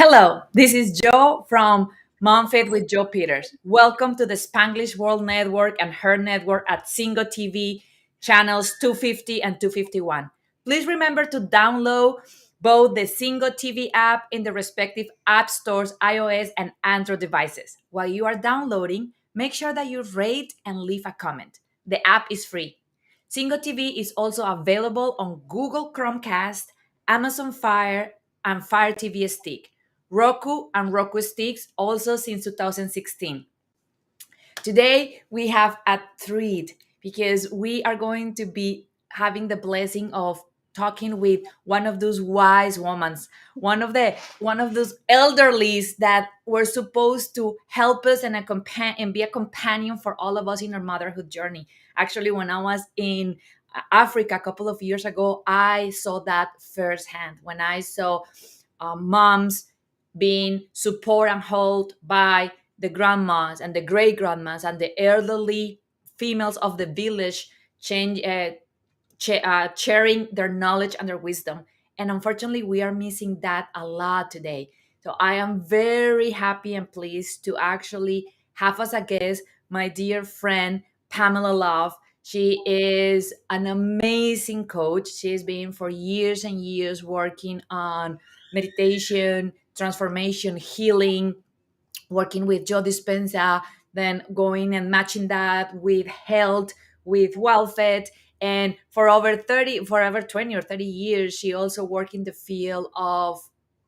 Hello, this is Joe from MOMFIT with Joe Peters. Welcome to the Spanglish World Network and her network at Singo TV channels 250 and 251. Please remember to download both the Singo TV app in the respective app stores, iOS and Android devices. While you are downloading, make sure that you rate and leave a comment. The app is free. Singo TV is also available on Google Chromecast, Amazon Fire, and Fire TV Stick. Roku and Roku sticks also since 2016. Today we have a treat because we are going to be having the blessing of talking with one of those wise women, one of those elderlies that were supposed to help us and and be a companion for all of us in our motherhood journey. Actually, when I was in Africa a couple of years ago, I saw that firsthand. When I saw moms being support and held by the grandmas and the great grandmas and the elderly females of the village sharing their knowledge and their wisdom. And unfortunately, we are missing that a lot today. So I am very happy and pleased to actually have as a guest my dear friend Pamyla Love. She is an amazing coach. She's been for years and years working on meditation, transformation, healing, working with Joe Dispenza, then going and matching that with health, with welfare. And for over 20 or 30 years, she also worked in the field of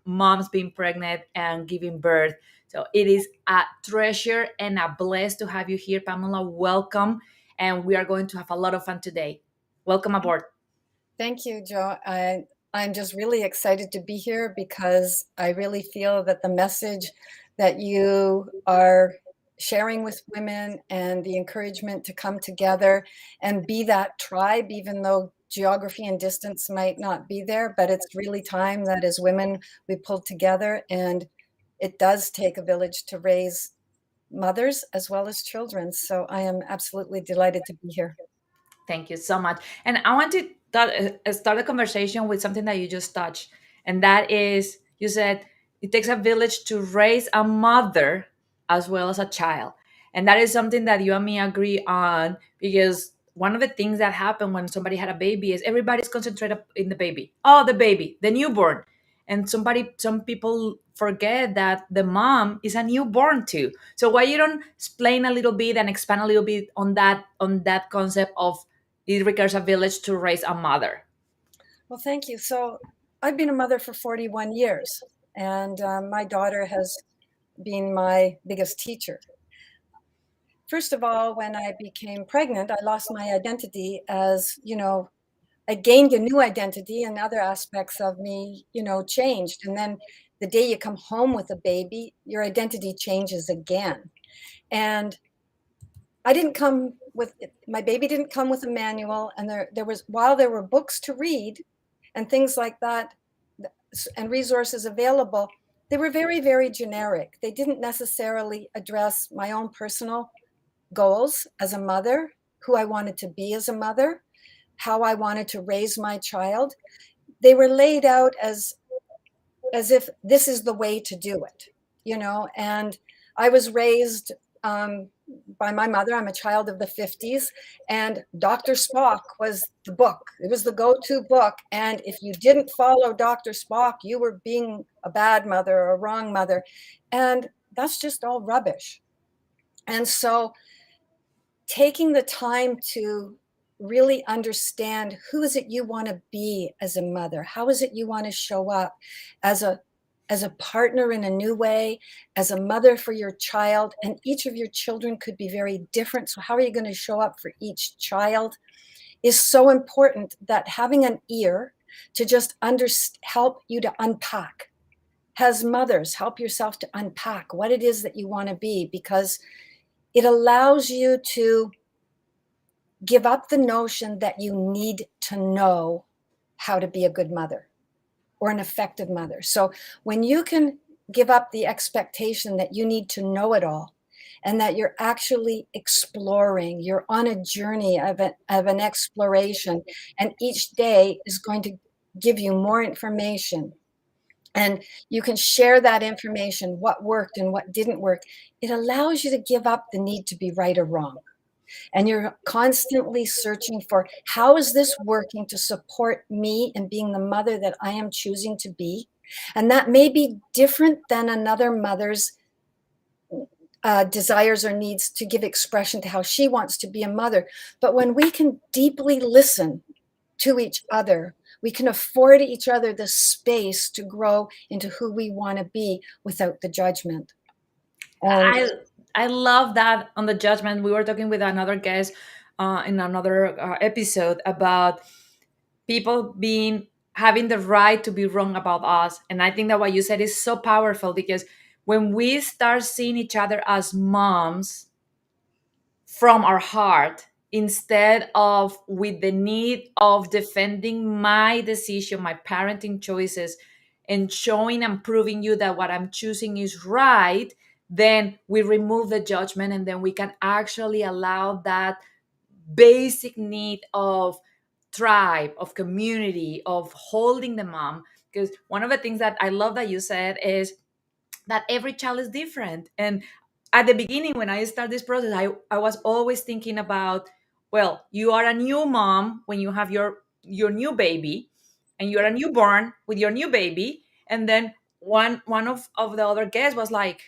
moms being pregnant and giving birth. So it is a treasure and a bless to have you here, Pamyla. Welcome. And we are going to have a lot of fun today. Welcome aboard. Thank you, Joe. I'm just really excited to be here because I really feel that the message that you are sharing with women and the encouragement to come together and be that tribe, even though geography and distance might not be there, but it's really time that as women we pull together, and it does take a village to raise mothers as well as children. So I am absolutely delighted to be here. Thank you so much. And I want to start a conversation with something that you just touched. And that is, you said it takes a village to raise a mother as well as a child. And that is something that you and me agree on because one of the things that happened when somebody had a baby is everybody's concentrated in the baby. Oh, the baby, the newborn. And some people forget that the mom is a newborn too. So why you don't explain a little bit and expand a little bit on that concept of it requires a village to raise a mother. Well, thank you. So I've been a mother for 41 years, and my daughter has been my biggest teacher. First of all, when I became pregnant, I lost my identity as, I gained a new identity and other aspects of me, changed. And then the day you come home with a baby, your identity changes again. And I didn't come with my baby didn't come with a manual, and there was while there were books to read and things like that and resources available, they were very, very generic. They didn't necessarily address my own personal goals as a mother, who I wanted to be as a mother, how I wanted to raise my child. They were laid out as if this is the way to do it, and I was raised by my mother. I'm a child of the 50s, and Dr. Spock was the book. It was the go-to book. And if you didn't follow Dr. Spock, you were being a bad mother or a wrong mother. And that's just all rubbish. And so taking the time to really understand who is it you want to be as a mother, how is it you want to show up as a partner in a new way, as a mother for your child. And each of your children could be very different. So how are you going to show up for each child is so important, that having an ear to just help you to unpack. As mothers, help yourself to unpack what it is that you want to be, because it allows you to give up the notion that you need to know how to be a good mother or an effective mother. So when you can give up the expectation that you need to know it all, and that you're actually exploring, you're on a journey of an exploration, and each day is going to give you more information and you can share that information, what worked and what didn't work. It allows you to give up the need to be right or wrong. And you're constantly searching for, how is this working to support me in being the mother that I am choosing to be? And that may be different than another mother's desires or needs to give expression to how she wants to be a mother. But when we can deeply listen to each other, we can afford each other the space to grow into who we want to be without the judgment. And I I love that on the judgment. We were talking with another guest in another episode about people being having the right to be wrong about us, and I think that what you said is so powerful, because when we start seeing each other as moms from our heart instead of with the need of defending my decision, my parenting choices, and showing and proving you that what I'm choosing is right, then we remove the judgment, and then we can actually allow that basic need of tribe, of community, of holding the mom. Because one of the things that I love that you said is that every child is different. And at the beginning, when I started this process, I was always thinking about, well, you are a new mom when you have your new baby, and you're a newborn with your new baby. And then one of the other guests was like,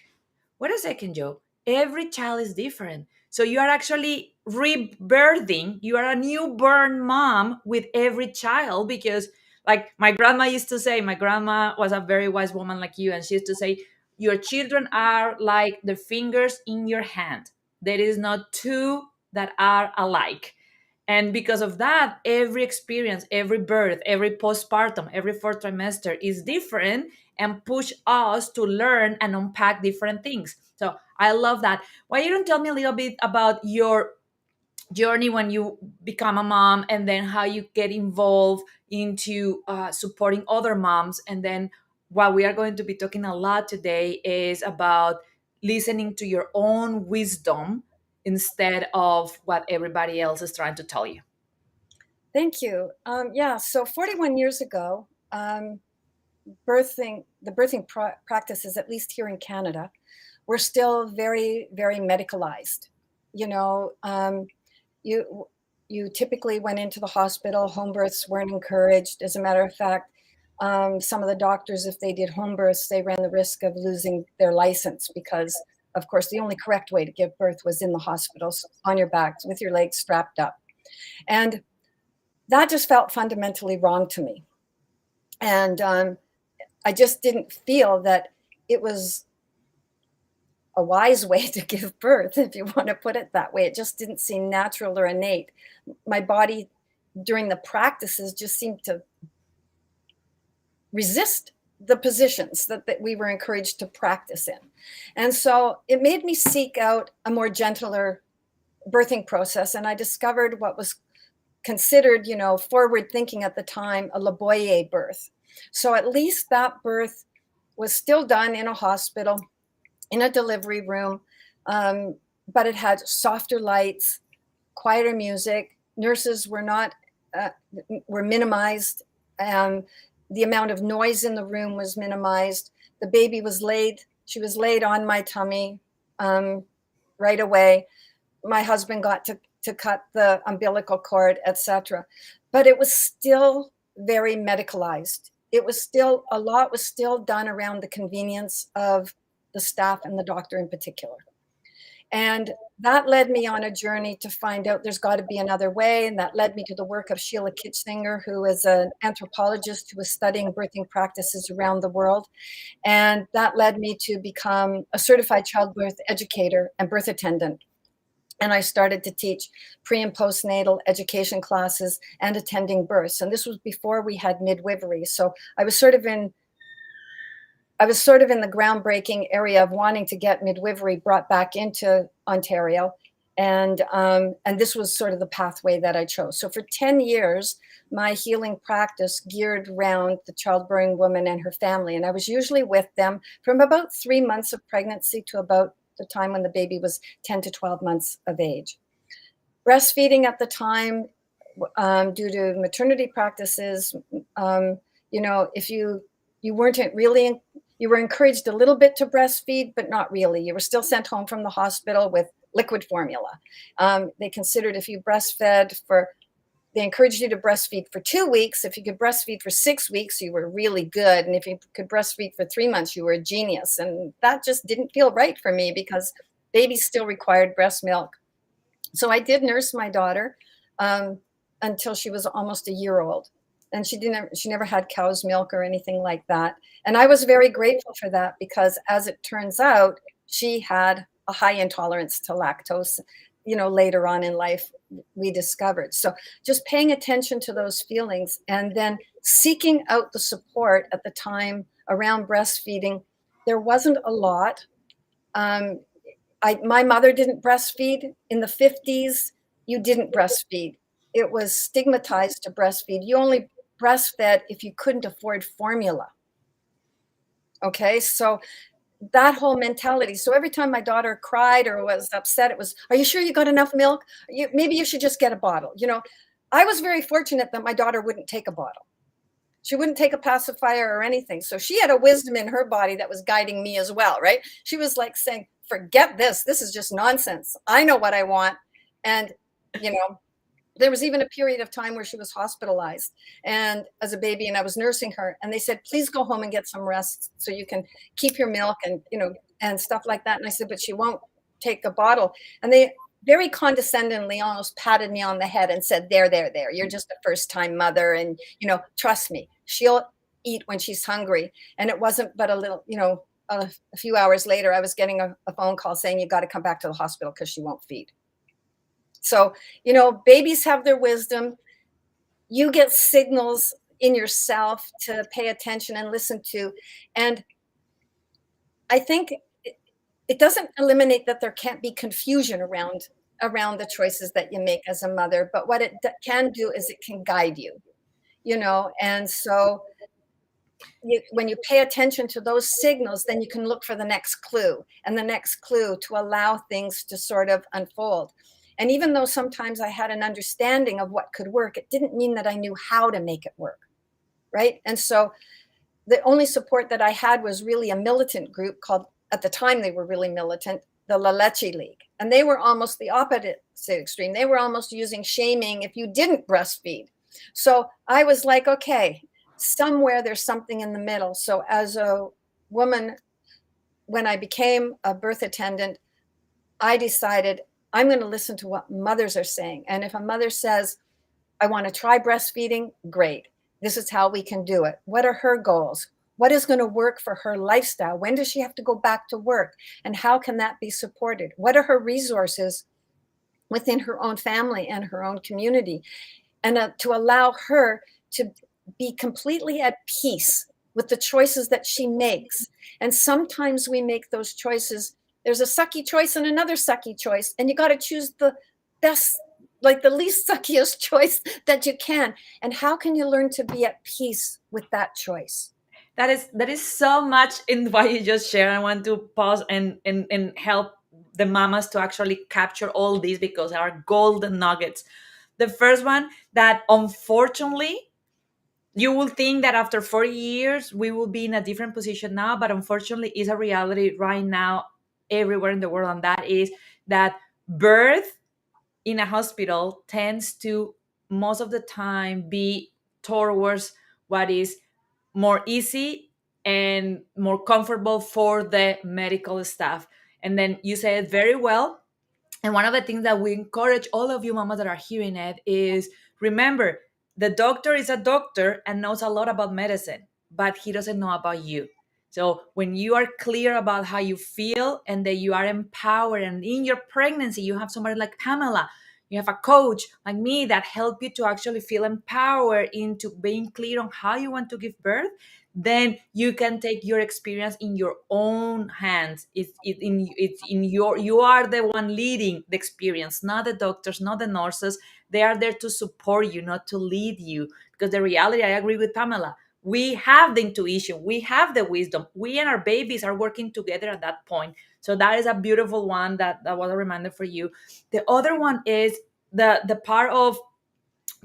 wait a second, Joe, every child is different. So you are actually rebirthing, you are a newborn mom with every child. Because like my grandma used to say, my grandma was a very wise woman like you, and she used to say, your children are like the fingers in your hand. There is not two that are alike. And because of that, every experience, every birth, every postpartum, every fourth trimester is different, and push us to learn and unpack different things. So I love that. Why you don't tell me a little bit about your journey when you become a mom, and then how you get involved into supporting other moms? And then what we are going to be talking a lot today is about listening to your own wisdom instead of what everybody else is trying to tell you. thank you. Yeah, so 41 years ago, the birthing practices, at least here in Canada, were still very, very medicalized. You know, you you typically went into the hospital. Home births weren't encouraged. As a matter of fact, some of the doctors, if they did home births, they ran the risk of losing their license because, of course, the only correct way to give birth was in the hospitals on your back with your legs strapped up. And that just felt fundamentally wrong to me. And I just didn't feel that it was a wise way to give birth, if you want to put it that way. It just didn't seem natural or innate. My body during the practices just seemed to resist the positions that we were encouraged to practice in. And so it made me seek out a more gentler birthing process. And I discovered what was considered, forward thinking at the time, a Laboyer birth. So at least that birth was still done in a hospital, in a delivery room, but it had softer lights, quieter music. Nurses were minimized. The amount of noise in the room was minimized. The baby was laid. She was laid on my tummy right away. My husband got to cut the umbilical cord, etc. But it was still very medicalized. It was still, a lot was still done around the convenience of the staff and the doctor in particular. And that led me on a journey to find out there's got to be another way. And that led me to the work of Sheila Kitzinger, who is an anthropologist who was studying birthing practices around the world. And that led me to become a certified childbirth educator and birth attendant. And I started to teach pre and postnatal education classes and attending births. And this was before we had midwifery. So I was sort of in the groundbreaking area of wanting to get midwifery brought back into Ontario. And this was sort of the pathway that I chose. So for 10 years, my healing practice geared around the childbearing woman and her family. And I was usually with them from about 3 months of pregnancy to about the time when the baby was 10 to 12 months of age. Breastfeeding at the time, due to maternity practices, if you you weren't really, you were encouraged a little bit to breastfeed, but not really. You were still sent home from the hospital with liquid formula. They considered if you breastfed for, they encouraged you to breastfeed for 2 weeks. If you could breastfeed for 6 weeks, you were really good. And if you could breastfeed for 3 months, you were a genius. And that just didn't feel right for me because babies still required breast milk. So I did nurse my daughter um, until she was almost a year old. And she never had cow's milk or anything like that. And I was very grateful for that because as it turns out, she had a high intolerance to lactose, later on in life we discovered. So just paying attention to those feelings and then seeking out the support at the time around breastfeeding. There wasn't a lot. Um, my mother didn't breastfeed in the 50s. You didn't breastfeed. It was stigmatized to breastfeed. You only breastfed if you couldn't afford formula. Okay, so that whole mentality. So every time my daughter cried or was upset, it was, "Are you sure you got enough milk? Maybe you should just get a bottle." I was very fortunate that my daughter wouldn't take a bottle. She wouldn't take a pacifier or anything. So she had a wisdom in her body that was guiding me as well, right? She was like saying, "Forget this. This is just nonsense. I know what I want." And, you know, there was even a period of time where she was hospitalized and as a baby, and I was nursing her, and they said, "Please go home and get some rest so you can keep your milk," and stuff like that. And I said, "But she won't take a bottle." And they very condescendingly almost patted me on the head and said, "There, you're just a first time mother, and trust me, she'll eat when she's hungry." And it wasn't but a little, a few hours later, I was getting a phone call saying, "You got to come back to the hospital because she won't feed." So, babies have their wisdom. You get signals in yourself to pay attention and listen to. And I think it doesn't eliminate that there can't be confusion around the choices that you make as a mother, but what it can do is it can guide you. And so when you pay attention to those signals, then you can look for the next clue and the next clue to allow things to sort of unfold. And even though sometimes I had an understanding of what could work, it didn't mean that I knew how to make it work, right? And so the only support that I had was really a militant group called, at the time they were really militant, the La Leche League. And they were almost the opposite extreme. They were almost using shaming if you didn't breastfeed. So I was like, okay, somewhere there's something in the middle. So as a woman, when I became a birth attendant, I decided I'm going to listen to what mothers are saying. And if a mother says, "I want to try breastfeeding," great. This is how we can do it. What are her goals? What is going to work for her lifestyle? When does she have to go back to work? And how can that be supported? What are her resources within her own family and her own community? And to allow her to be completely at peace with the choices that she makes. And sometimes we make those choices. There's a sucky choice and another sucky choice, and you got to choose the best, like the least suckiest choice that you can. And how can you learn to be at peace with that choice? That is so much in what you just shared. I want to pause and help the mamas to actually capture all these because they are golden nuggets. The first one, that unfortunately you will think that after 40 years we will be in a different position now, but unfortunately is a reality right now everywhere in the world, and that is that birth in a hospital tends to most of the time be towards what is more easy and more comfortable for the medical staff. And then you said it very well, and one of the things that we encourage all of you mamas that are hearing it is, remember, the doctor is a doctor and knows a lot about medicine, but he doesn't know about you. So when you are clear about how you feel and that you are empowered, and in your pregnancy, you have somebody like Pamyla, you have a coach like me that help you to actually feel empowered into being clear on how you want to give birth, then you can take your experience in your own hands. It's in your, you are the one leading the experience, not the doctors, not the nurses. They are there to support you, not to lead you. Because the reality, I agree with Pamyla, we have the intuition, we have the wisdom, we and our babies are working together at that point. So that is a beautiful one, that was a reminder for you. The other one is the part of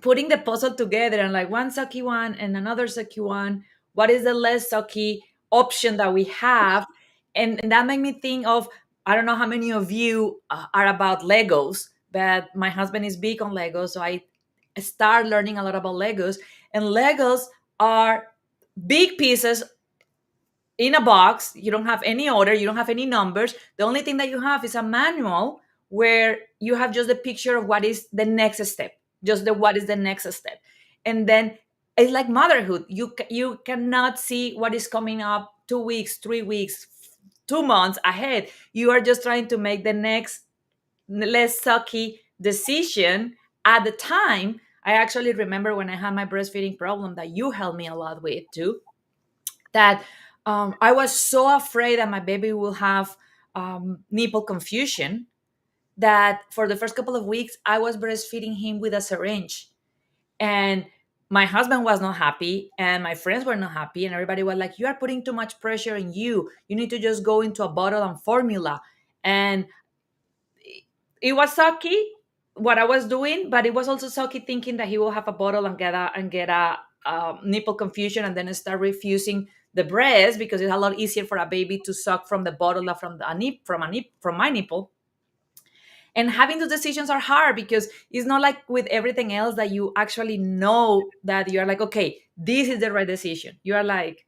putting the puzzle together, and like one sucky one and another sucky one. what is the less sucky option that we have. And that made me think of, I don't know how many of you are about Legos, but my husband is big on Legos, so I start learning a lot about Legos. And Legos are big pieces in a box. You don't have any order, you don't have any numbers. The only thing that you have is a manual where you have just the picture of what is the next step, just the what is the next step. And then it's like motherhood. You cannot see what is coming up 2 weeks, 3 weeks, 2 months ahead. You are just trying to make the next less sucky decision at the time. I actually remember when I had my breastfeeding problem that you helped me a lot with too, that I was so afraid that my baby will have nipple confusion, that for the first couple of weeks I was breastfeeding him with a syringe. And my husband was not happy, and my friends were not happy, and everybody was like, "You are putting too much pressure on you. You need to just go into a bottle and formula." And it was sucky what I was doing, but it was also sucky thinking that he will have a bottle and get a nipple confusion and then start refusing the breast, because it's a lot easier for a baby to suck from the bottle than from from my nipple. And having those decisions are hard, because it's not like with everything else that you actually know that you're like, okay, this is the right decision. You are like,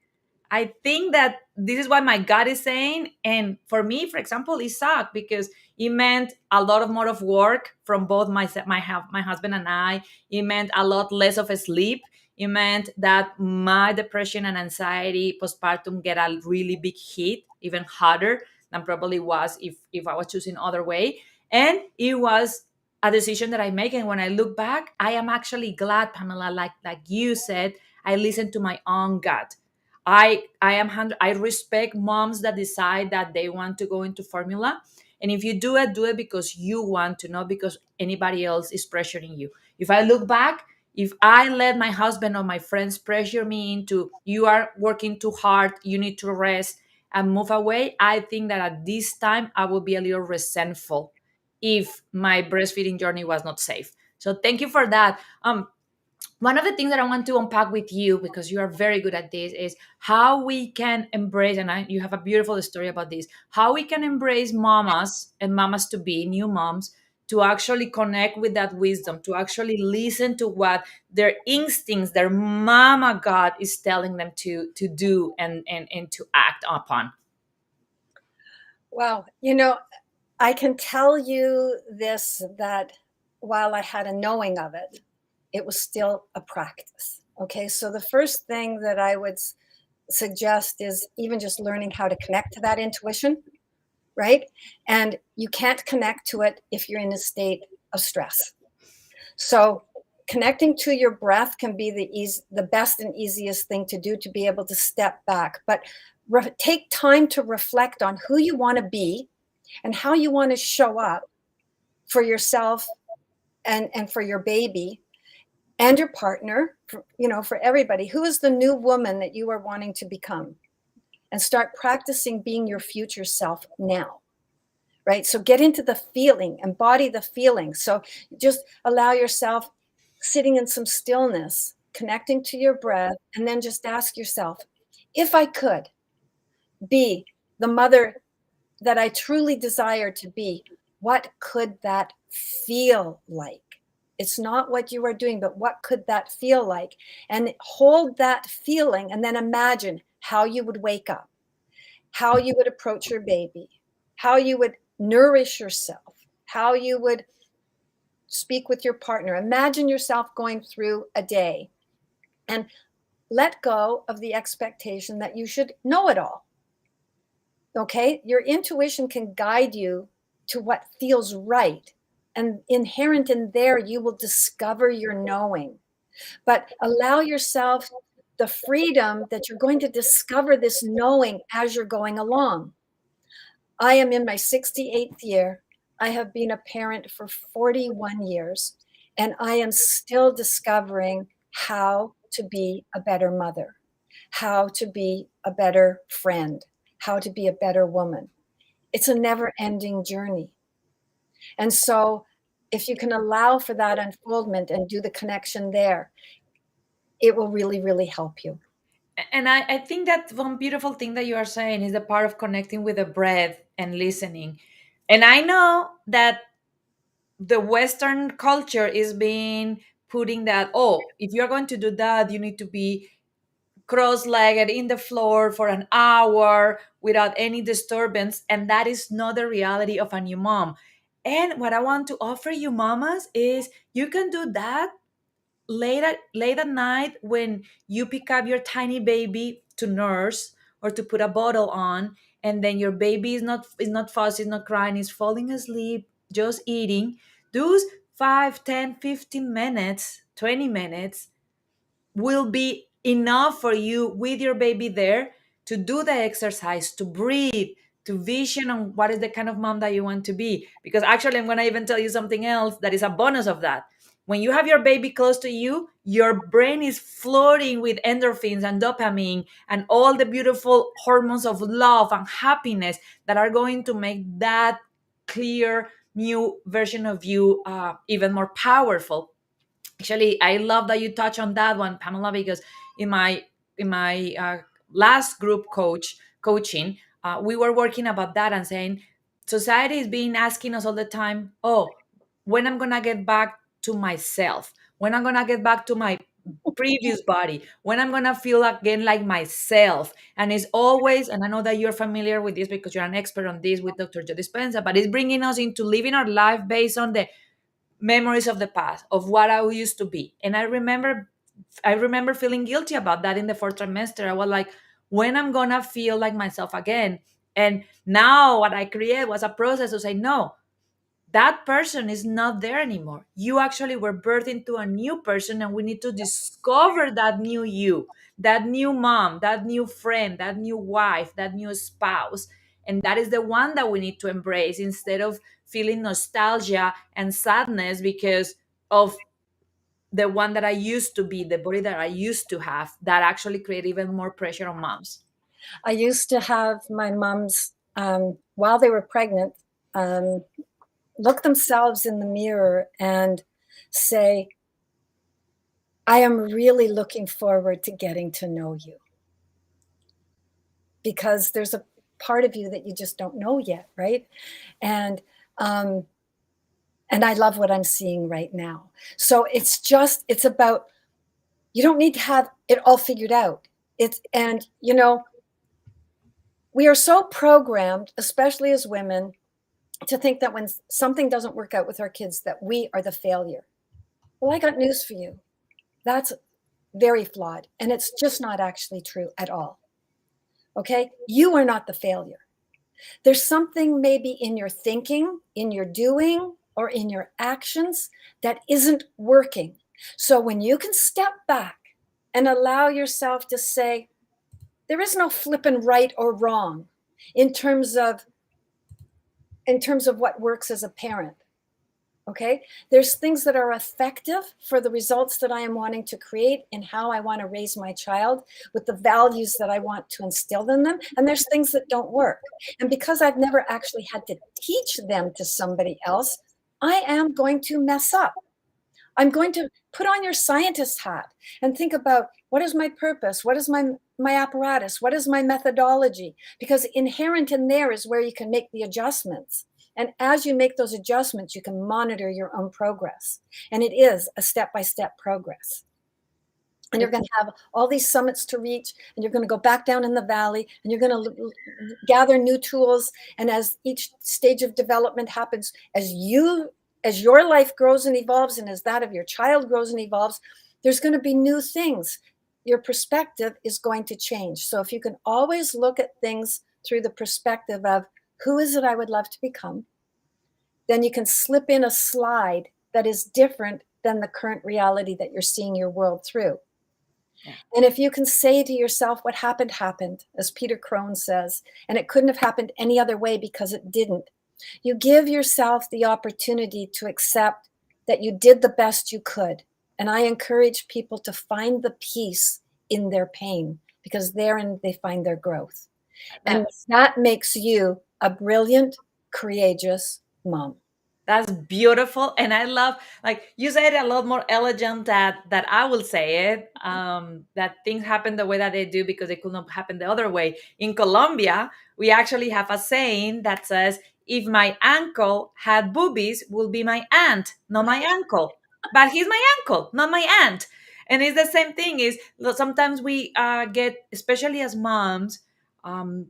I think that this is what my gut is saying. And for me, for example, it sucked because it meant a lot of more of work from both my husband and I. It meant a lot less of a sleep. It meant that my depression and anxiety postpartum get a really big hit, even harder than probably was if I was choosing other way. And it was a decision that I make. And when I look back, I am actually glad, Pamela, like you said, I listened to my own gut. I respect moms that decide that they want to go into formula. And if you do it because you want to, not because anybody else is pressuring you. If I look back, if I let my husband or my friends pressure me into, you are working too hard, you need to rest and move away, I think that at this time I would be a little resentful if my breastfeeding journey was not safe. So thank you for that. One of the things that I want to unpack with you, because you are very good at this, is how we can embrace, and you have a beautiful story about this, how we can embrace mamas and mamas to be, new moms, to actually connect with that wisdom, to actually listen to what their instincts, their mama God is telling them to do and to act upon. Well, I can tell you this, that while I had a knowing of it, it was still a practice. Okay. So the first thing that I would suggest is even just learning how to connect to that intuition, right? And you can't connect to it if you're in a state of stress. So connecting to your breath can be the best and easiest thing to do, to be able to step back. But take time to reflect on who you want to be and how you want to show up for yourself and for your baby and your partner, for everybody. Who is the new woman that you are wanting to become? And start practicing being your future self now. Right? So get into the feeling, embody the feeling. So just allow yourself sitting in some stillness, connecting to your breath, and then just ask yourself, if I could be the mother that I truly desire to be, what could that feel like? It's not what you are doing, but what could that feel like? And hold that feeling, and then imagine how you would wake up, how you would approach your baby, how you would nourish yourself, how you would speak with your partner. Imagine yourself going through a day, and let go of the expectation that you should know it all. Okay? Your intuition can guide you to what feels right. And inherent in there, you will discover your knowing. But allow yourself the freedom that you're going to discover this knowing as you're going along. I am in my 68th year. I have been a parent for 41 years, and I am still discovering how to be a better mother, how to be a better friend, how to be a better woman. It's a never ending journey. And so, if you can allow for that unfoldment and do the connection there, it will really, really help you. And I think that one beautiful thing that you are saying is the part of connecting with the breath and listening. And I know that the Western culture is being putting that, oh, if you're going to do that, you need to be cross-legged in the floor for an hour without any disturbance. And that is not the reality of a new mom. And what I want to offer you mamas is you can do that late at night when you pick up your tiny baby to nurse or to put a bottle on, and then your baby is not fussy, is not crying, is falling asleep, just eating. Those 5, 10, 15 minutes, 20 minutes will be enough for you with your baby there to do the exercise, to breathe, to vision on what is the kind of mom that you want to be. Because actually, I'm going to even tell you something else that is a bonus of that. When you have your baby close to you, your brain is floating with endorphins and dopamine and all the beautiful hormones of love and happiness that are going to make that clear new version of you even more powerful. Actually, I love that you touch on that one, Pamela, because in my last group coaching, we were working about that and saying society is being asking us all the time, oh, when I'm gonna get back to myself, when I'm gonna get back to my previous body, when I'm gonna feel again like myself. And it's always, and I know that you're familiar with this because you're an expert on this with Dr. Joe Dispenza, but it's bringing us into living our life based on the memories of the past of what I used to be. And I remember feeling guilty about that in the fourth trimester. I was like, when I'm gonna feel like myself again? And now what I created was a process to say, no, that person is not there anymore. You actually were birthed into a new person, and we need to discover that new you, that new mom, that new friend, that new wife, that new spouse. And that is the one that we need to embrace instead of feeling nostalgia and sadness because of the one that I used to be, the body that I used to have, that actually create even more pressure on moms. I used to have my moms, while they were pregnant, look themselves in the mirror and say, I am really looking forward to getting to know you, because there's a part of you that you just don't know yet, right? And um, and I love what I'm seeing right now. So it's about, you don't need to have it all figured out. And we are so programmed, especially as women, to think that when something doesn't work out with our kids, that we are the failure. Well, I got news for you. That's very flawed. And it's just not actually true at all. Okay? You are not the failure. There's something maybe in your thinking, in your doing, or in your actions that isn't working. So when you can step back and allow yourself to say, there is no flipping right or wrong in terms of what works as a parent. Okay, there's things that are effective for the results that I am wanting to create and how I want to raise my child with the values that I want to instill in them. And there's things that don't work. And because I've never actually had to teach them to somebody else, I am going to mess up. I'm going to put on your scientist hat and think about, what is my purpose? What is my apparatus? What is my methodology? Because inherent in there is where you can make the adjustments. And as you make those adjustments, you can monitor your own progress. And it is a step-by-step progress. And you're going to have all these summits to reach, and you're going to go back down in the valley, and you're going to gather new tools. And as each stage of development happens, as your life grows and evolves, and as that of your child grows and evolves, there's going to be new things. Your perspective is going to change. So if you can always look at things through the perspective of, who is it I would love to become? Then you can slip in a slide that is different than the current reality that you're seeing your world through. Yeah. And if you can say to yourself, what happened, happened, as Peter Crone says, and it couldn't have happened any other way because it didn't, you give yourself the opportunity to accept that you did the best you could. And I encourage people to find the peace in their pain, because therein they find their growth. And That's that makes you a brilliant, courageous mom. That's beautiful, and I love, like you said it a lot more elegant that I will say it. That things happen the way that they do because they could not happen the other way. In Colombia, we actually have a saying that says, "If my uncle had boobies, will be my aunt, not my uncle." But he's my uncle, not my aunt. And it's the same thing. Is sometimes we get, especially as moms,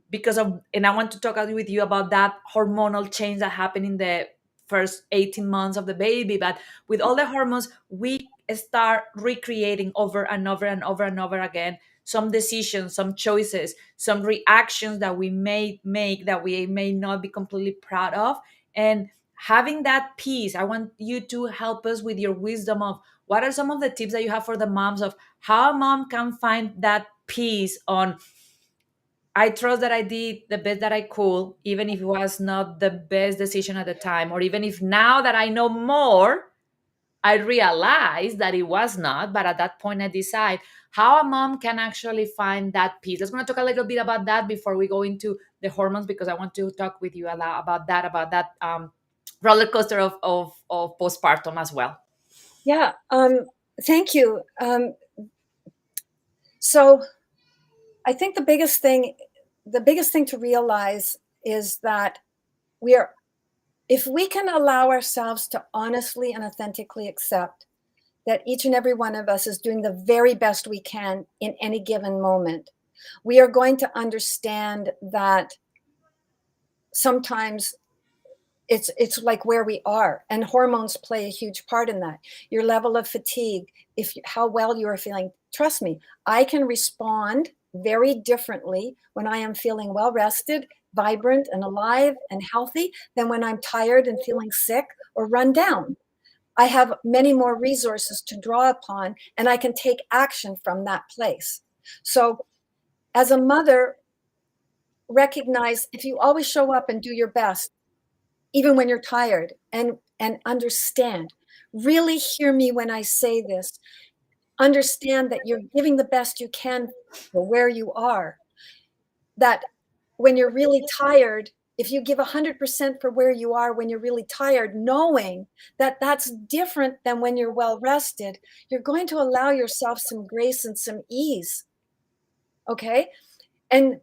because of, and I want to talk with you about that hormonal change that happened in the first 18 months of the baby. But with all the hormones, we start recreating over and over and over and over again some decisions, some choices, some reactions that we may make that we may not be completely proud of. And having that peace, I want you to help us with your wisdom of what are some of the tips that you have for the moms of how a mom can find that peace on, I trust that I did the best that I could, even if it was not the best decision at the time, or even if now that I know more, I realize that it was not. But at that point, I decide how a mom can actually find that peace. Let's going to talk a little bit about that before we go into the hormones, because I want to talk with you a lot about that roller coaster of postpartum as well. Yeah, thank you. So I think the biggest thing to realize is that we are, if we can allow ourselves to honestly and authentically accept that each and every one of us is doing the very best we can in any given moment, we are going to understand that sometimes it's like where we are, and hormones play a huge part in that. Your level of fatigue, how well you are feeling. Trust me, I can respond very differently when I am feeling well rested, vibrant and alive and healthy than when I'm tired and feeling sick or run down. I have many more resources to draw upon, and I can take action from that place. So as a mother, recognize, if you always show up and do your best even when you're tired, and understand, really hear me when I say this, understand that you're giving the best you can for where you are, that when you're really tired, if you give 100% for where you are when you're really tired, knowing that that's different than when you're well rested, you're going to allow yourself some grace and some ease. Okay. And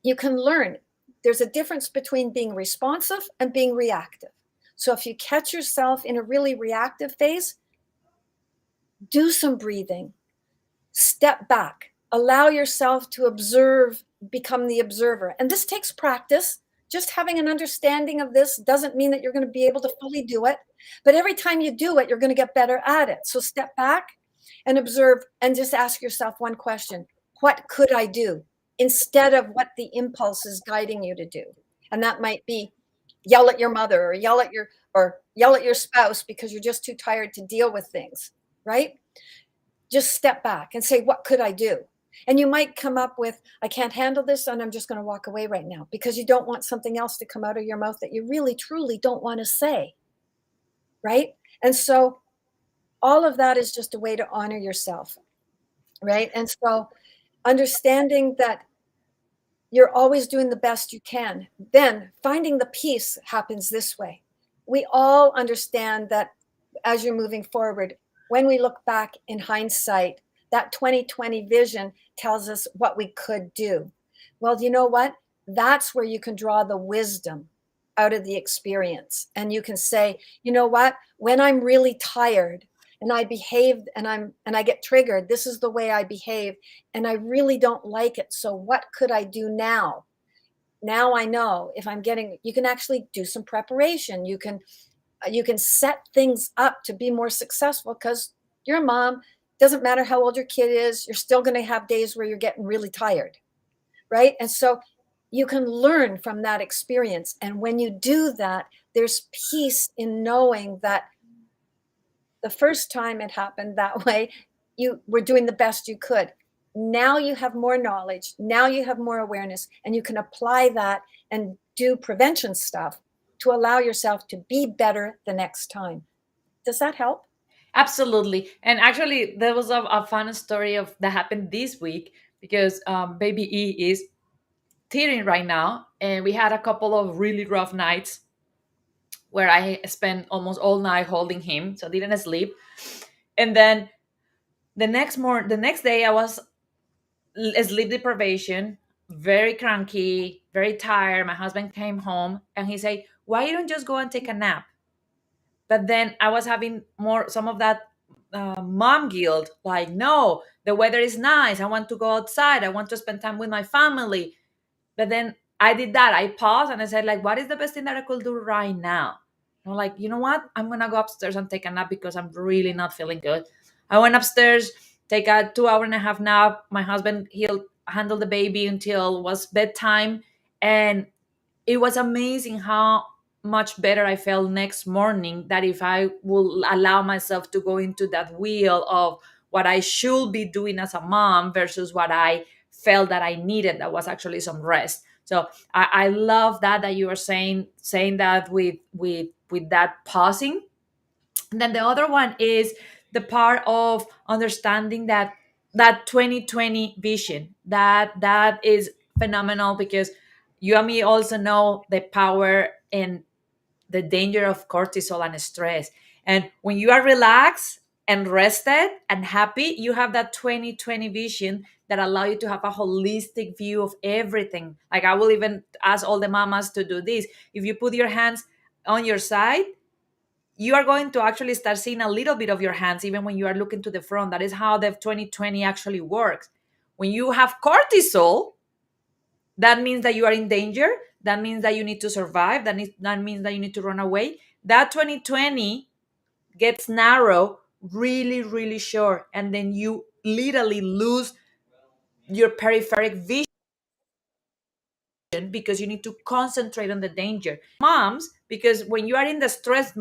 you can learn there's a difference between being responsive and being reactive. So if you catch yourself in a really reactive phase, do some breathing, step back, allow yourself to observe, become the observer. And this takes practice. Just having an understanding of this doesn't mean that you're going to be able to fully do it, but every time you do it, you're going to get better at it. So step back and observe, and just ask yourself one question: what could I do? Instead of what the impulse is guiding you to do. And that might be yell at your mother, or yell at your spouse because you're just too tired to deal with things, right? Just step back and say, what could I do? And you might come up with, I can't handle this, and I'm just going to walk away right now, because you don't want something else to come out of your mouth that you really, truly don't want to say, right? And so all of that is just a way to honor yourself, right? And so understanding that you're always doing the best you can, then finding the peace happens this way. We all understand that as you're moving forward, when we look back in hindsight, that 2020 vision tells us what we could do. Well, you know what? That's where you can draw the wisdom out of the experience. And you can say, you know what? When I'm really tired and I behaved and I get triggered, this is the way I behave, and I really don't like it. So what could I do now? Now I know, if I'm getting, you can actually do some preparation. You can set things up to be more successful, because you're a mom. Doesn't matter how old your kid is, you're still going to have days where you're getting really tired, right? And so you can learn from that experience. And when you do that, there's peace in knowing that the first time it happened that way, you were doing the best you could. Now you have more knowledge. Now you have more awareness, and you can apply that and do prevention stuff to allow yourself to be better the next time. Does that help? Absolutely. And actually, there was a fun story of that happened this week because baby E is teetering right now, and we had a couple of really rough nights where I spent almost all night holding him, so I didn't sleep. And then the next day, I was sleep deprivation, very cranky, very tired. My husband came home and he said, "Why you don't just go and take a nap?" But then I was having more some of that mom guilt, like, no, the weather is nice, I want to go outside, I want to spend time with my family. But then I did that. I paused and I said, like, what is the best thing that I could do right now? I'm like, you know what? I'm gonna go upstairs and take a nap because I'm really not feeling good. I went upstairs, take a 2 hour and a half nap. My husband, he'll handle the baby until it was bedtime. And it was amazing how much better I felt next morning, that if I will allow myself to go into that wheel of what I should be doing as a mom versus what I felt that I needed, that was actually some rest. So I love that you are saying that with that pausing. And then the other one is the part of understanding that 2020 vision. That is phenomenal, because you and me also know the power and the danger of cortisol and stress. And when you are relaxed and rested and happy, you have that 2020 vision that allow you to have a holistic view of everything. Like, I will even ask all the mamas to do this. If you put your hands on your side, you are going to actually start seeing a little bit of your hands even when you are looking to the front. That is how the 2020 actually works. When you have cortisol, that means that you are in danger. That means that you need to survive. That means that you need to run away. That 2020 gets narrow really, really short. And then you literally lose your peripheric vision because you need to concentrate on the danger. Moms, because when you are in the stress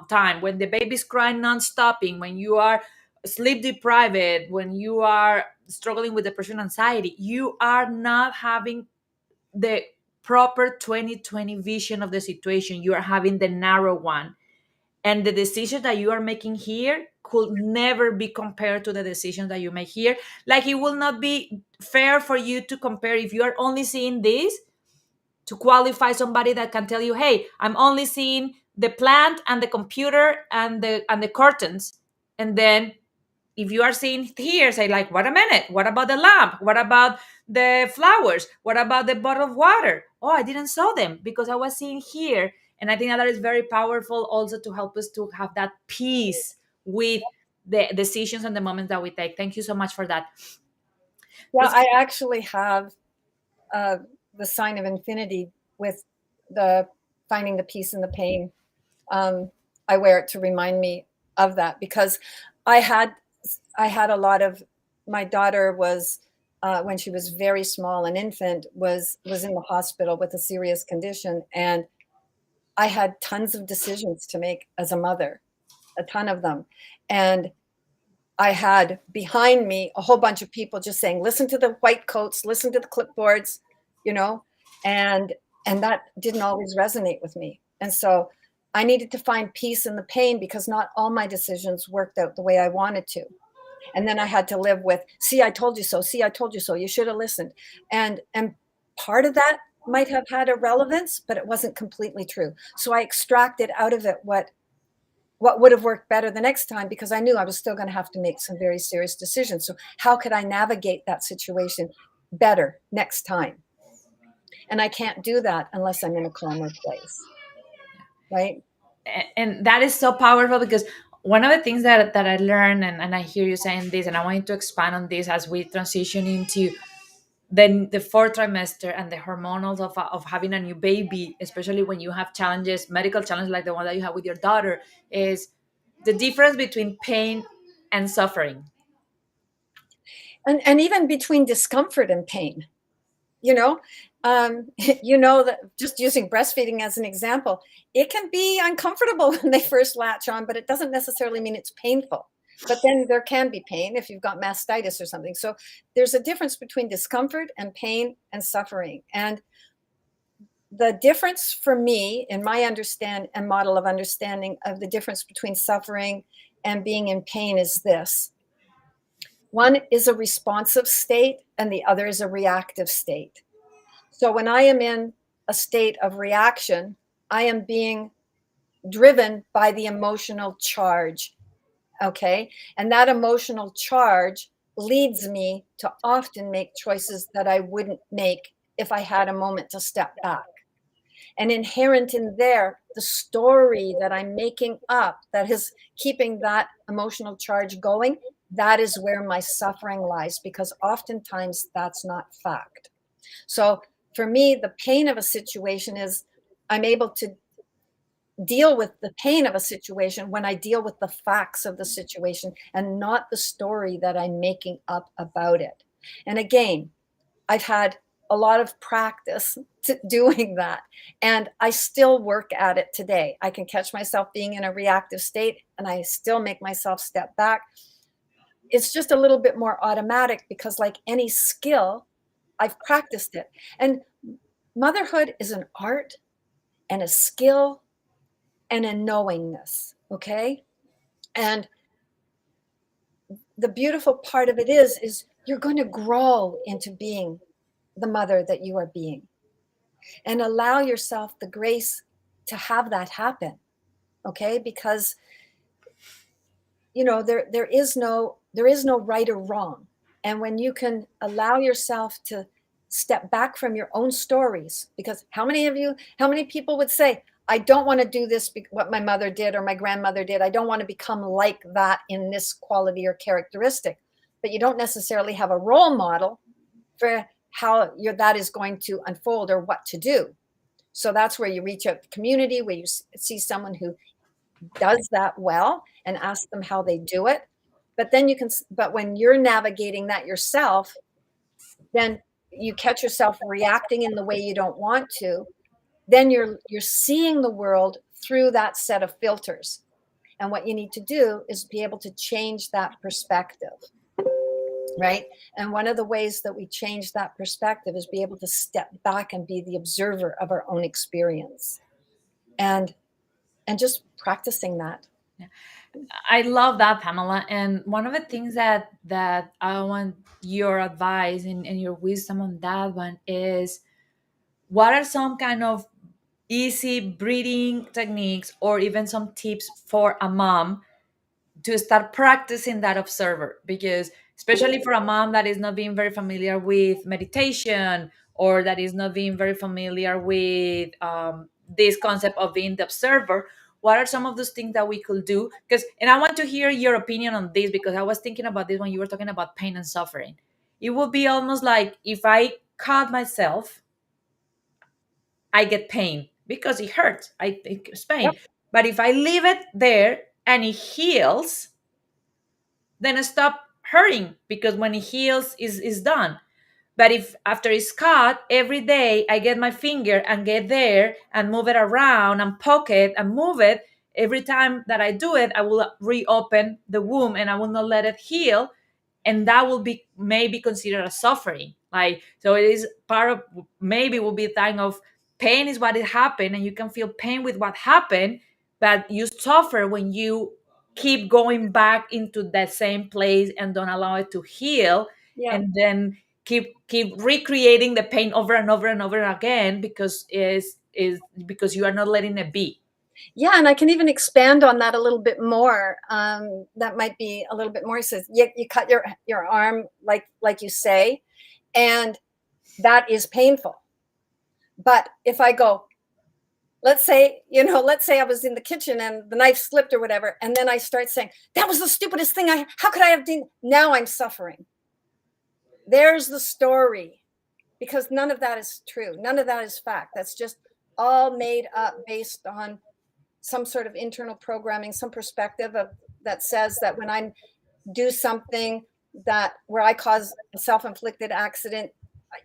time, when the baby's crying non-stopping, when you are sleep deprived, when you are struggling with depression, anxiety, you are not having the proper 2020 vision of the situation. You are having the narrow one. And the decision that you are making here could never be compared to the decision that you make here. Like, it will not be fair for you to compare if you are only seeing this, to qualify somebody that can tell you, hey, I'm only seeing the plant and the computer and the curtains. And then if you are seeing here, say, like, what a minute, what about the lamp, what about the flowers, what about the bottle of water? Oh, I didn't saw them because I was seeing here. And I think that is very powerful also to help us to have that peace with the decisions and the moments that we take. Thank you so much for that. Yeah, Let's I actually have uh, the sign of infinity with the finding the peace in the pain. Um, I wear it to remind me of that, because I had I had a lot of, my daughter was when she was very small, an infant, was in the hospital with a serious condition, and I had tons of decisions to make as a mother, a ton of them, and I had behind me a whole bunch of people just saying, "Listen to the white coats, listen to the clipboards," you know, and and that didn't always resonate with me. And so I needed to find peace in the pain, because not all my decisions worked out the way I wanted to. And then I had to live with, "See, I told you so. See, I told you so. You should have listened." And part of that might have had a relevance, but it wasn't completely true. So I extracted out of it what would have worked better the next time, because I knew I was still going to have to make some very serious decisions. So how could I navigate that situation better next time? And I can't do that unless I'm in a calmer place, right? and that is so powerful, because one of the things that I learned, and I hear you saying this, and I want you to expand on this as we transition into then the fourth trimester and the hormonals of having a new baby, especially when you have challenges, medical challenges like the one that you have with your daughter, is the difference between pain and suffering. And even between discomfort and pain, you know, you know, that just using breastfeeding as an example, it can be uncomfortable when they first latch on, but it doesn't necessarily mean it's painful. But then there can be pain if you've got mastitis or something. So there's a difference between discomfort and pain and suffering. And the difference for me in my understand and model of understanding of the difference between suffering and being in pain is this: one is a responsive state and the other is a reactive state. So when I am in a state of reaction, I am being driven by the emotional charge. Okay. And that emotional charge leads me to often make choices that I wouldn't make if I had a moment to step back. And inherent in there, the story that I'm making up that is keeping that emotional charge going, that is where my suffering lies, because oftentimes that's not fact. So for me, the pain of a situation is I'm able to deal with the pain of a situation when I deal with the facts of the situation and not the story that I'm making up about it. And again, I've had a lot of practice doing that. And I still work at it today. I can catch myself being in a reactive state and I still make myself step back. It's just a little bit more automatic because, like any skill, I've practiced it. And motherhood is an art and a skill and a knowingness. Okay. And the beautiful part of it is you're going to grow into being the mother that you are being, and allow yourself the grace to have that happen. Okay. Because there is no right or wrong. And when you can allow yourself to step back from your own stories, because how many people would say, I don't want to do this, what my mother did or my grandmother did, I don't want to become like that in this quality or characteristic, but you don't necessarily have a role model for how that is going to unfold or what to do. So that's where you reach out to the community, where you see someone who does that well and ask them how they do it. But when you're navigating that yourself, then you catch yourself reacting in the way you don't want to. Then you're seeing the world through that set of filters. And what you need to do is be able to change that perspective, right? And one of the ways that we change that perspective is be able to step back and be the observer of our own experience, and just practicing that. I love that, Pamela. And one of the things that I want your advice and your wisdom on that one is, what are some kind of easy breathing techniques or even some tips for a mom to start practicing that observer? Because especially for a mom that is not being very familiar with meditation, or that is not being very familiar with this concept of being the observer, what are some of those things that we could do? Because, and I want to hear your opinion on this, because I was thinking about this when you were talking about pain and suffering. It would be almost like if I cut myself, I get pain because it hurts. I think it's Yep. pain. But if I leave it there and it heals, then I stop hurting, because when it heals is done. But if after it's cut, every day I get my finger and get there and move it around and poke it and move it, every time that I do it, I will reopen the womb and I will not let it heal. And that will be maybe considered a suffering. Like, so it is part of, maybe will be a time of pain is what it happened, and you can feel pain with what happened, but you suffer when you keep going back into that same place and don't allow it to heal, Yeah. and then keep recreating the pain over and over and over again, because is because you are not letting it be. Yeah, and I can even expand on that a little bit more. That might be a little bit more. He says, you cut your arm, like you say, and that is painful. But if I go, let's say I was in the kitchen and the knife slipped or whatever, and then I start saying, that was the stupidest thing how could I have done? Now I'm suffering. There's the story, because none of that is true. None of that is fact. That's just all made up based on some sort of internal programming, some perspective that says that when I do something that where I cause a self-inflicted accident,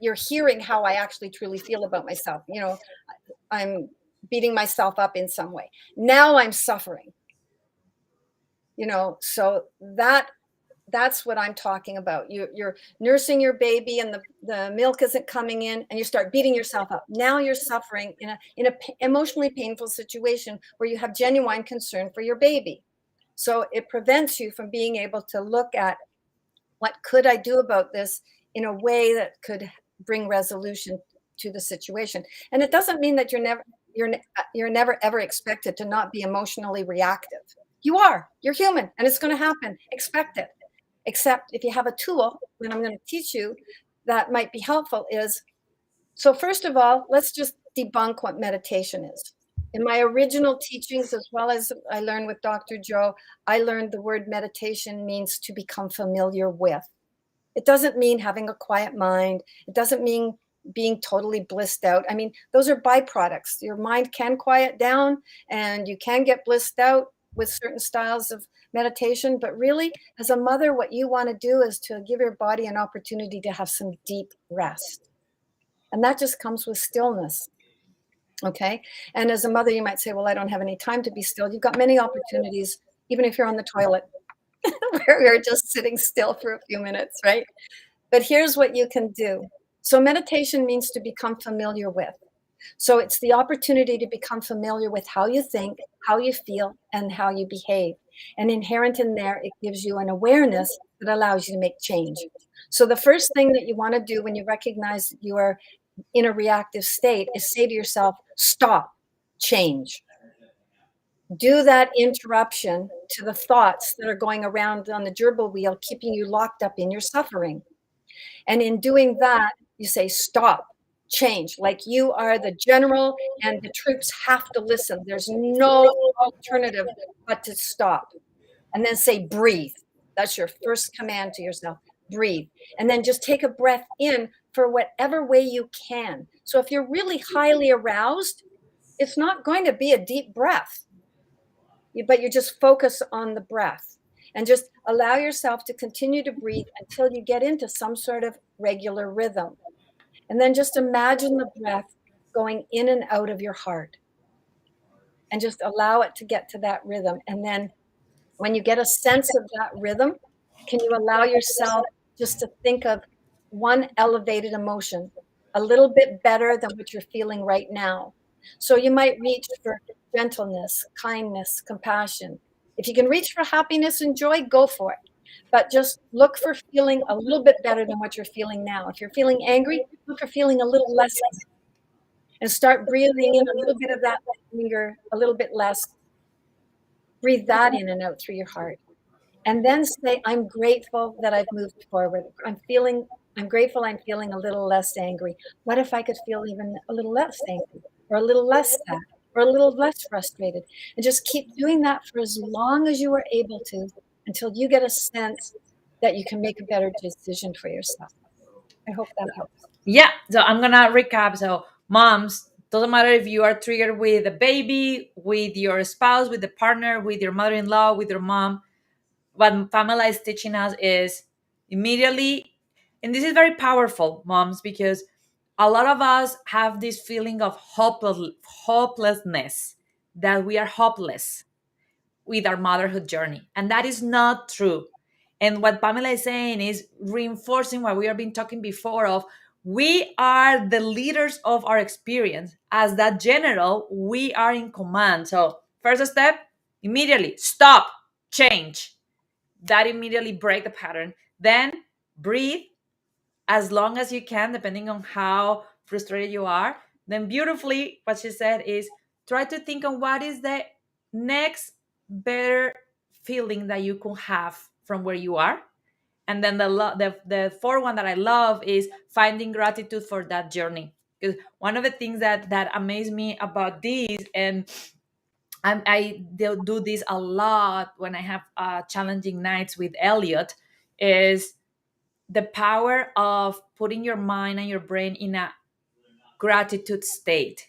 you're hearing how I actually truly feel about myself. I'm beating myself up in some way. Now I'm suffering. So that's what I'm talking about. You're nursing your baby and the milk isn't coming in, and you start beating yourself up. Now you're suffering in a emotionally painful situation where you have genuine concern for your baby. So it prevents you from being able to look at, what could I do about this in a way that could bring resolution to the situation. And it doesn't mean that you're never ever expected to not be emotionally reactive. You are. You're human, and it's going to happen. Expect it. Except if you have a tool, that I'm going to teach you that might be helpful is, so first of all, let's just debunk what meditation is. In my original teachings, as well as I learned with Dr. Joe, I learned the word meditation means to become familiar with. It doesn't mean having a quiet mind. It doesn't mean being totally blissed out. I mean, those are byproducts. Your mind can quiet down and you can get blissed out with certain styles of meditation. But really, as a mother, what you want to do is to give your body an opportunity to have some deep rest. And that just comes with stillness. Okay. And as a mother, you might say, well, I don't have any time to be still. You've got many opportunities, even if you're on the toilet, where you're just sitting still for a few minutes, right? But here's what you can do. So meditation means to become familiar with. So it's the opportunity to become familiar with how you think, how you feel, and how you behave. And inherent in there, it gives you an awareness that allows you to make change. So the first thing that you want to do when you recognize you are in a reactive state is say to yourself, stop, change. Do that interruption to the thoughts that are going around on the gerbil wheel, keeping you locked up in your suffering. And in doing that, you say, stop, change. Like you are the general and the troops have to listen. There's no alternative but to stop. And then say, breathe. That's your first command to yourself. Breathe. And then just take a breath in for whatever way you can. So if you're really highly aroused, it's not going to be a deep breath, but you just focus on the breath and just allow yourself to continue to breathe until you get into some sort of regular rhythm. And then just imagine the breath going in and out of your heart and just allow it to get to that rhythm. And then when you get a sense of that rhythm, can you allow yourself just to think of one elevated emotion, a little bit better than what you're feeling right now? So you might reach for gentleness, kindness, compassion. If you can reach for happiness and joy, go for it. But just look for feeling a little bit better than what you're feeling now. If you're feeling angry, look for feeling a little less and start breathing in a little bit of that anger, a little bit less. Breathe that in and out through your heart. And then say, I'm grateful that I've moved forward. I'm grateful I'm feeling a little less angry. What if I could feel even a little less angry or a little less sad or a little less frustrated? And just keep doing that for as long as you are able to until you get a sense that you can make a better decision for yourself. I hope that helps. Yeah, so I'm gonna recap. So moms, doesn't matter if you are triggered with a baby, with your spouse, with the partner, with your mother-in-law, with your mom, what Pamela is teaching us is immediately, and this is very powerful, moms, because a lot of us have this feeling of hopelessness, that we are hopeless with our motherhood journey. And that is not true. And what Pamela is saying is reinforcing what we have been talking before of, we are the leaders of our experience. As that general, we are in command. So first step, immediately stop, change. That immediately break the pattern. Then breathe as long as you can, depending on how frustrated you are. Then beautifully, what she said is try to think on what is the next better feeling that you could have from where you are. And then the fourth one that I love is finding gratitude for that journey. Because one of the things that amazed me about this, and do this a lot when I have challenging nights with Elliot, is the power of putting your mind and your brain in a gratitude state.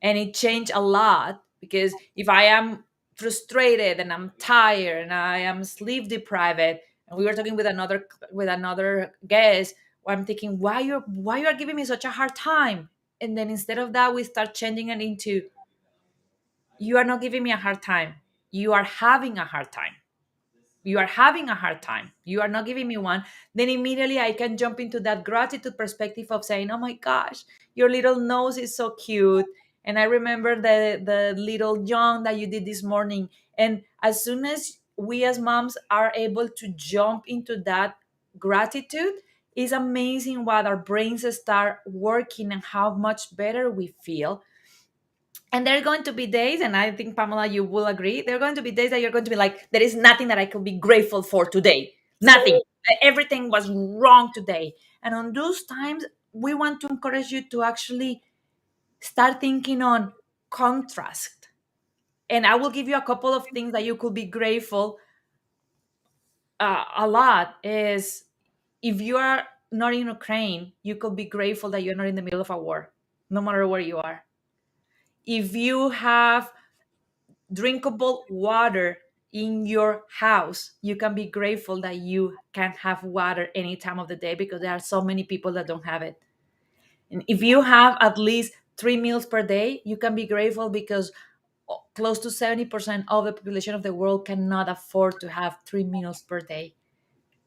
And it changed a lot, because if I am frustrated and I'm tired and I am sleep deprived, and we were talking with another guest, where I'm thinking, why you are giving me such a hard time? And then instead of that, we start changing it into, you are not giving me a hard time, you are having a hard time, you are having a hard time, you are not giving me one. Then immediately I can jump into that gratitude perspective of saying, oh my gosh, your little nose is so cute, and I remember the little yawn that you did this morning. And as soon as we as moms are able to jump into that gratitude, it's amazing what our brains start working and how much better we feel. And there are going to be days, and I think, Pamela, you will agree, there are going to be days that you're going to be like, there is nothing that I could be grateful for today. Nothing. Everything was wrong today. And on those times, we want to encourage you to actually start thinking on contrast. And I will give you a couple of things that you could be grateful a lot is, if you are not in Ukraine, you could be grateful that you're not in the middle of a war, no matter where you are. If you have drinkable water in your house, you can be grateful that you can have water any time of the day, because there are so many people that don't have it. And if you have at least 3 meals per day, you can be grateful because close to 70% of the population of the world cannot afford to have 3 meals per day.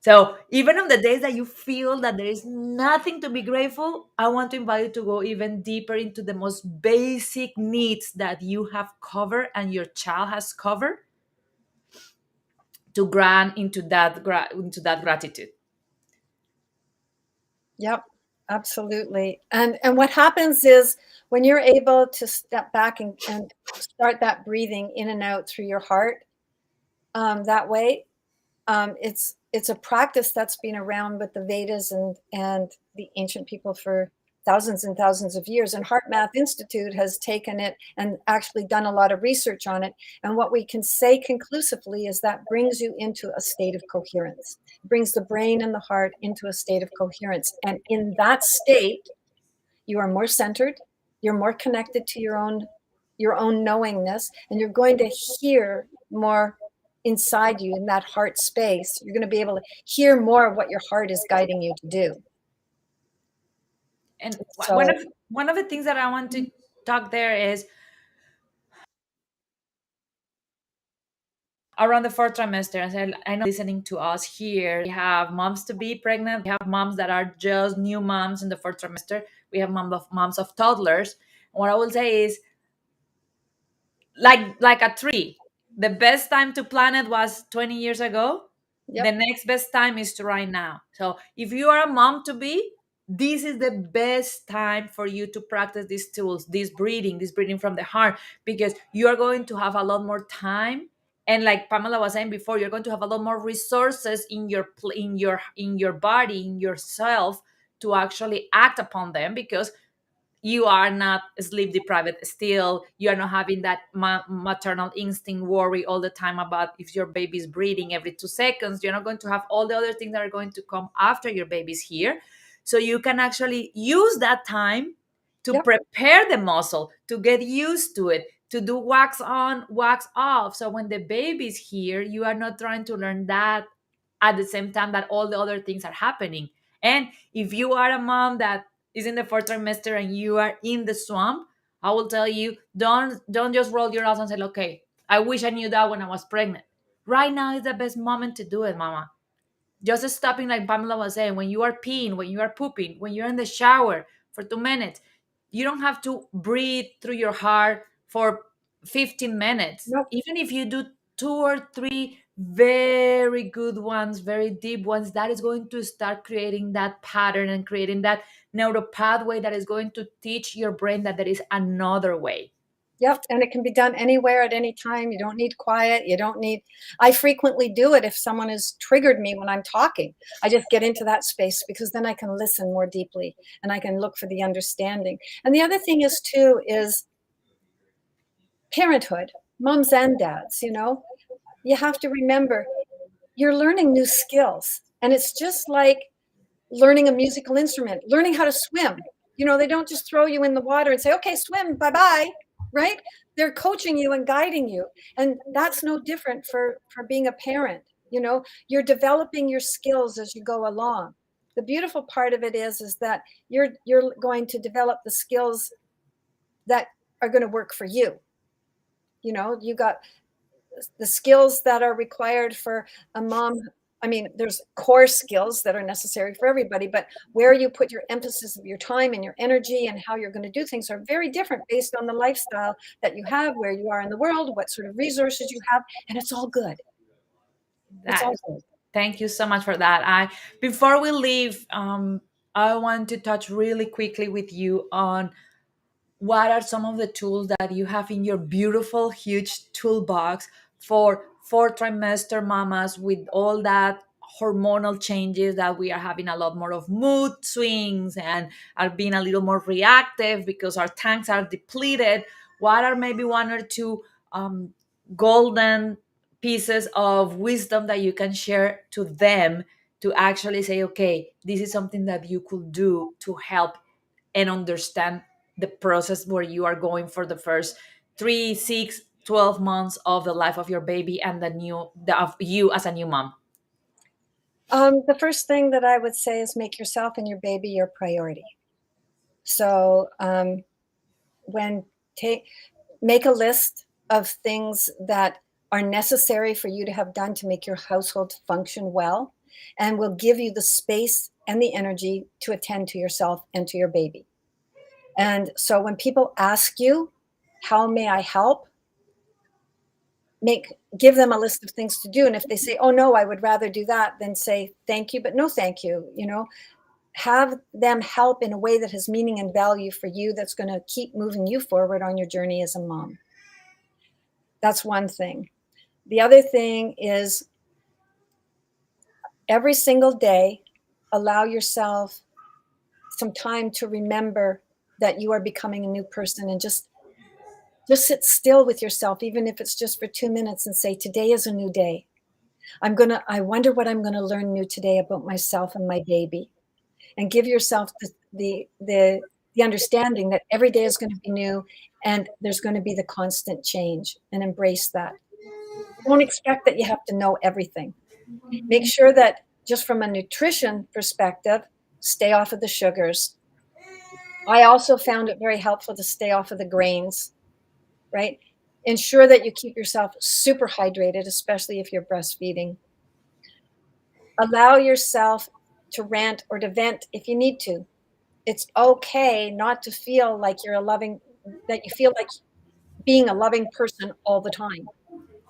So even on the days that you feel that there is nothing to be grateful, I want to invite you to go even deeper into the most basic needs that you have covered and your child has covered, to grant into that gratitude. Yep, absolutely. And what happens is when you're able to step back and start that breathing in and out through your heart, that way, it's a practice that's been around with the Vedas and the ancient people for thousands and thousands of years. And Heart Math Institute has taken it and actually done a lot of research on it. And what we can say conclusively is that brings you into a state of coherence, brings the brain and the heart into a state of coherence. And in that state, you are more centered, you're more connected to your own knowingness, and you're going to hear more inside you in that heart space. You're going to be able to hear more of what your heart is guiding you to do. And So, one of the things that I want to talk there is, around the fourth trimester, as I know listening to us here, we have moms to be pregnant, we have moms that are just new moms in the fourth trimester, we have moms of toddlers. What I will say is, like a tree, the best time to plant it was 20 years ago. The yep, next best time is to right now. So if you are a mom to be, this is the best time for you to practice these tools, this breathing from the heart, because you are going to have a lot more time. And like Pamela was saying before, you're going to have a lot more resources in your body, in yourself, to actually act upon them, because you are not sleep deprived still. You are not having that maternal instinct worry all the time about if your baby is breathing every 2 seconds. You're not going to have all the other things that are going to come after your baby's here. So you can actually use that time to yep, prepare the muscle, to get used to it, to do wax on, wax off. So when the baby's here, you are not trying to learn that at the same time that all the other things are happening. And if you are a mom that is in the fourth trimester and you are in the swamp, I will tell you, don't just roll your eyes and say, okay, I wish I knew that when I was pregnant. Right now is the best moment to do it, mama. Just stopping, like Pamela was saying, when you are peeing, when you are pooping, when you're in the shower for 2 minutes, you don't have to breathe through your heart for 15 minutes. nope, Even if you do two or three very good ones, very deep ones, that is going to start creating that pattern and creating that neural pathway that is going to teach your brain that there is another way. yep. And it can be done anywhere at any time. You don't need quiet. You don't need, I frequently do it if someone has triggered me when I'm talking. I just get into that space because then I can listen more deeply and I can look for the understanding. And the other thing is, too, is parenthood, moms and dads, you have to remember you're learning new skills. And it's just like learning a musical instrument, learning how to swim. They don't just throw you in the water and say, okay, swim, bye bye, right? They're coaching you and guiding you. And that's no different for being a parent. You're developing your skills as you go along. The beautiful part of it is that you're going to develop the skills that are going to work for you. You got the skills that are required for a mom. I mean, there's core skills that are necessary for everybody, but where you put your emphasis of your time and your energy and how you're going to do things are very different based on the lifestyle that you have, where you are in the world, what sort of resources you have, and it's all good. It's That all good. Thank you so much for that. I Before we leave, I want to touch really quickly with you on what are some of the tools that you have in your beautiful, huge toolbox for fourth trimester mamas with all that hormonal changes that we are having a lot more of mood swings and are being a little more reactive because our tanks are depleted? What are maybe one or two golden pieces of wisdom that you can share to them to actually say, okay, this is something that you could do to help and understand the process where you are going for the first 3, 6, 12 months of the life of your baby and of you as a new mom? The first thing that I would say is make yourself and your baby your priority. So when take make a list of things that are necessary for you to have done to make your household function well, and will give you the space and the energy to attend to yourself and to your baby. And so when people ask you, how may I help? Give them a list of things to do. And if they say, oh no, I would rather do that, then say thank you, but no thank you. Have them help in a way that has meaning and value for you, that's going to keep moving you forward on your journey as a mom. That's one thing. The other thing is, every single day, allow yourself some time to remember that you are becoming a new person, and just sit still with yourself, even if it's just for 2 minutes, and say, today is a new day. I wonder what I'm going to learn new today about myself and my baby. And give yourself the understanding that every day is going to be new, and there's going to be the constant change, and embrace that. Don't expect that you have to know everything. Make sure that, just from a nutrition perspective, stay off of the sugars. I also found it very helpful to stay off of the grains, right? Ensure that you keep yourself super hydrated, especially if you're breastfeeding. Allow yourself to rant or to vent if you need to. It's okay not to feel like that you feel like being a loving person all the time,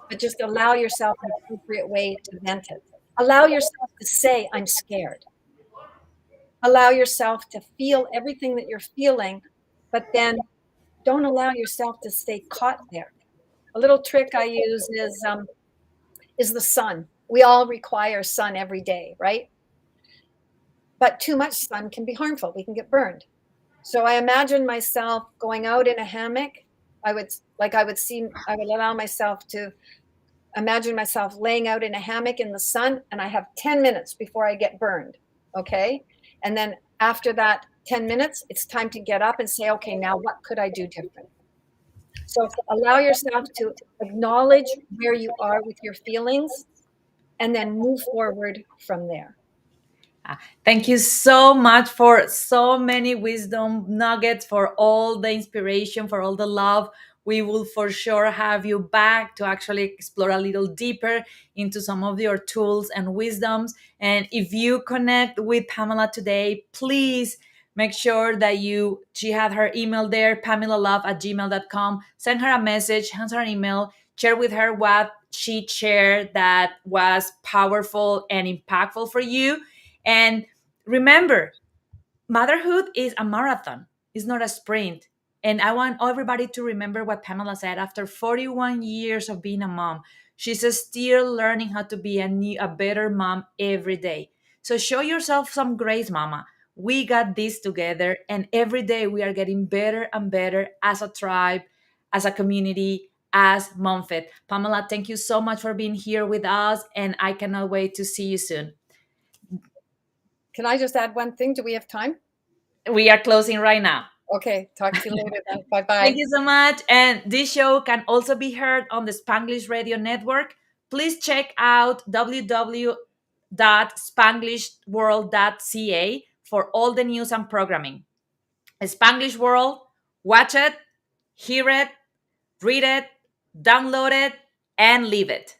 but just allow yourself an appropriate way to vent it. Allow yourself to say, I'm scared. Allow yourself to feel everything that you're feeling, but then don't allow yourself to stay caught there. A little trick I use is the sun. We all require sun every day, right? But too much sun can be harmful. We can get burned. So I imagine myself going out in a hammock. I would allow myself to imagine myself laying out in a hammock in the sun, and I have 10 minutes before I get burned. Okay. And then after that 10 minutes, it's time to get up and say, okay, now what could I do different? So allow yourself to acknowledge where you are with your feelings, and then move forward from there. Thank you so much for so many wisdom nuggets, for all the inspiration, for all the love. We will for sure have you back to actually explore a little deeper into some of your tools and wisdoms. And if you connect with Pamela today, please make sure that she had her email there, pamylalove@gmail.com. Send her a message, send her an email, share with her what she shared that was powerful and impactful for you. And remember, motherhood is a marathon, it's not a sprint. And I want everybody to remember what Pamela said. After 41 years of being a mom, she's still learning how to be a better mom every day. So show yourself some grace, mama. We got this together, and every day we are getting better and better as a tribe, as a community, as MOMFIT. Pamela, thank you so much for being here with us, and I cannot wait to see you soon. Can I just add one thing? Do we have time? We are closing right now. Okay. Talk to you later then. Bye Thank bye. you so much. And this show can also be heard on the Spanglish Radio Network. Please check out www.spanglishworld.ca for all the news and programming. Spanglish World, watch it, hear it, read it, download it, and leave it.